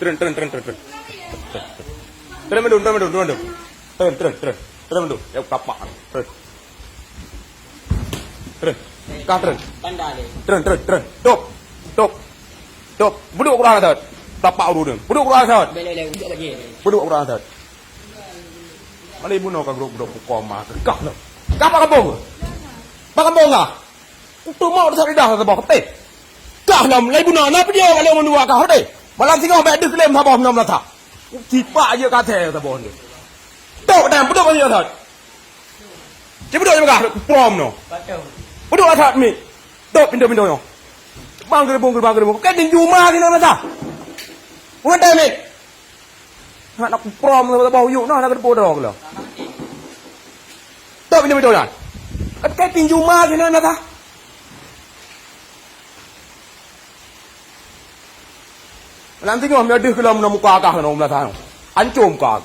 Turun. Turun mendu. Turun. Turun mendu. Ya kapak. Turun. Kah turun. Turun. Top. Buduk kurang atas. Tapak urun. Buduk kurang atas. Buduk kurang atas. Mana ibu nak grup koma. Kah nak. Kah pak kampung. Pak kampung ah. Tu mau dah dah sebab kete. Kah nam lai ibu nak apa dia kalau menua kah deh. Malam singa mek dik lem sabah nam la tha. Tipak je kata sabah ni. Tok dah buduk aja atas. Cik buduk je kah prom no. Buduk atas mi. Tok pintu yo. Bang gerbong. Kan tinju mah ni nak dah. Bukan dah ni. Nak prom le bau yuk nah nak depo dah lah. Tok pintu dah. Kan tinju mah ni nak dah. Nanti kau ambil dia kelam nak muka kah nak umlah tahu. Ancom kah.